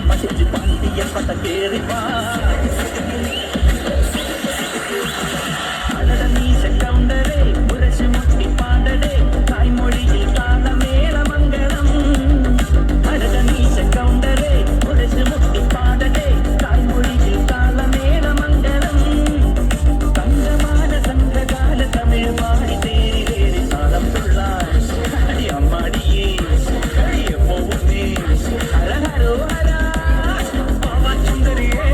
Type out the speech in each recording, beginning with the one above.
படிச்சு பாண்டிய பட்ட கேறிப்பா அடட நீச கவுண்டரே புரட்சி முட்டி பாடடே தாய்மொழியில் கால மேல மங்களம் அடட நீச கவுண்டரே புரட்சி முட்டி பாடடே தாய்மொழியில் கால மேல மங்களம் தங்கமான சங்ககால தமிழ் பாடி தேறி வேறி சாலம் சொல்லார் அடி அம்மாடியே அடிய போவுமே அழகரோ அழா பாவச்சுந்தரியே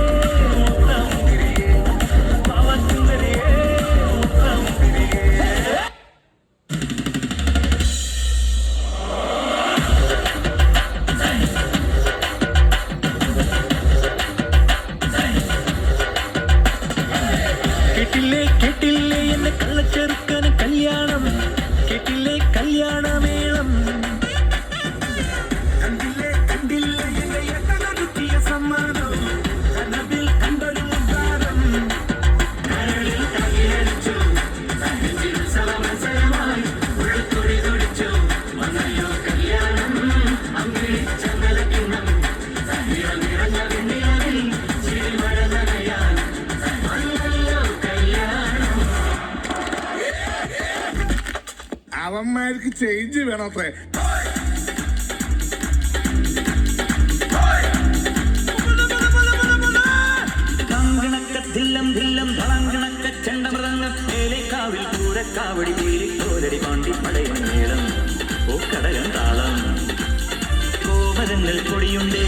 முத்தமுந்திரியே பாவச்சுந்தரியே முத்தமுந்திரியே கேட்டில்லே கேட்டில்லே என்ன கள்ளச்செருக்கன கல்யாணம் கேட்டில்லே கல்யாண மேளம் கண்டில்லே கண்டில்லே என்னை எத்தனருத்திய சம்மானம் கனவில் கண்டொரு முத்தாரம் கரளில் கையடிச்சு சகிச்சில் சலமசலமாய் உள்துடி துடிச்சு மனையோ கல்யாணம் அங்கிடி சங்கல கிண்ணம் சகிரம் நிறைஞ்ச வெண்ணிலவில் சிறிமழ நகையான் மல்லோ கல்யாணம் അവന്മാർക്ക് ചേഞ്ച് വേണത്രേ. ധില്ലം ധില്ലം ധളങ്കണക്ക ചെണ്ടമൃതങ്ങം ഏലേക്കാവിൽ പൂരക്കാവടി വീരിക്കോലടി പാണ്ടി പടയൻ മേളം പൂക്കടകൻ താളം കോമരങ്ങൾ കൊടിയുണ്ടേ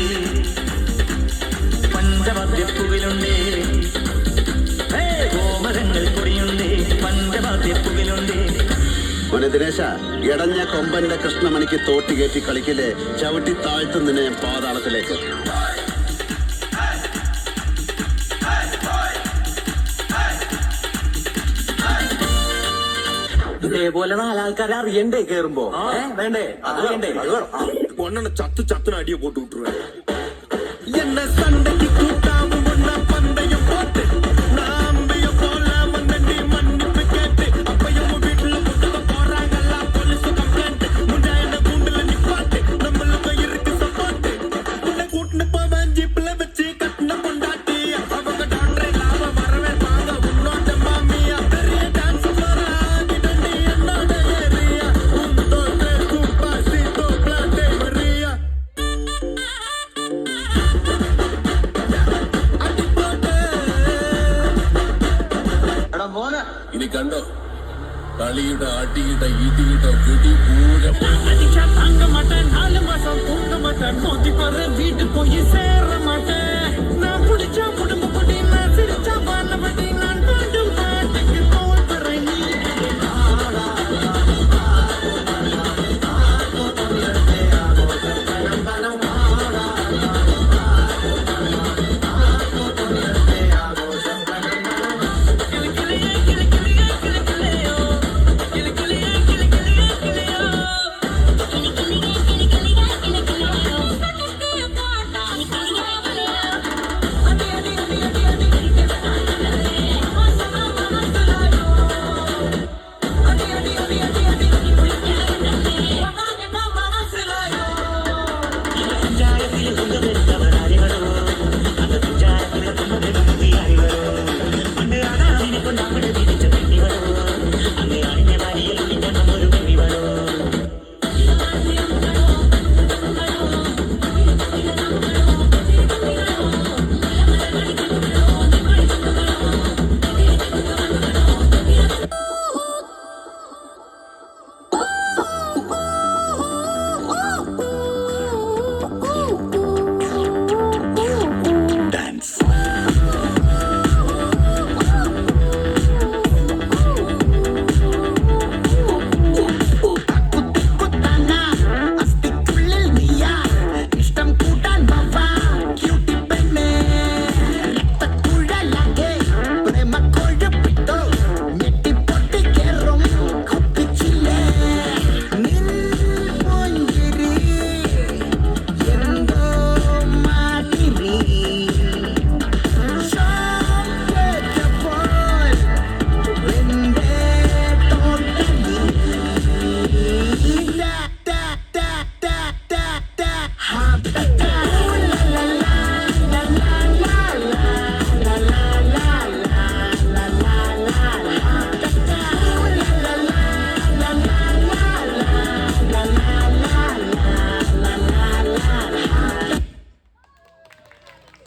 പഞ്ചവാദ്യപ്പുകിലുണ്ടേ കോമരങ്ങൾ കൊടിയുണ്ടേ പഞ്ചവാദ്യപ്പുകിലുണ്ടേ. മോനെ ദിനേശ, ഇടഞ്ഞ കൊമ്പന്റെ കൃഷ്ണമണിക്ക് തോട്ടി കയറ്റി കളിക്കില്ലേ, ചവിട്ടി താഴ്ത്തുന്നതിനെ ഞാൻ പാതാളത്തിലേക്ക്. ഇതേപോലെ നാലാൾക്കാരെ അറിയണ്ടേ കേറുമ്പോ? വേണ്ടേ? അത് വേണ്ടേ? ഒന്നെണ്ണ ചത്ത് ചത്തിന് അടിയെ പോട്ട് വിട്ടുരുവേ. என்ன சண்டைக்கு கூட்டாவும் ஒன்னா பந்தயம் போட்டு நாம்பிய போல வந்தண்டி மன்னிப்பு கேட்டு அப்பையும் வீட்டுல புத்தக போறாங்கல்ல போலீஸ் கம்ப்ளைண்ட் முண்டா என்ன கூண்டுல நிப்பாட்டு நம்மளுக்கு இருக்கு சப்போர்ட் உன்னை கூட்டுன்னு போவேன் ஜீப்ல வச்சு கட்டின கொண்டாட்டி அவங்க டாக்டர் லாப வரவே பாங்க உன்னோட மாமியா பெரிய டான்ஸ் ஆகிடண்டி என்னோட ஏரியா உன் தோற்று கூப்பாசி தோப்ளாட்டே மரியா ഇനി കണ്ടോ കളിയുടെ അടിയുടെ ഇടിയുടെ വെടി പൂരം. அடிச்சா தாங்க மாட்டேன் 4 மாசம் தூங்க மாட்டேன் மோதி பாரு வீட்டு போய் சேர மாட்டேன் நான் புடிச்சா குடும்ப கொடி நான் சிரிச்சா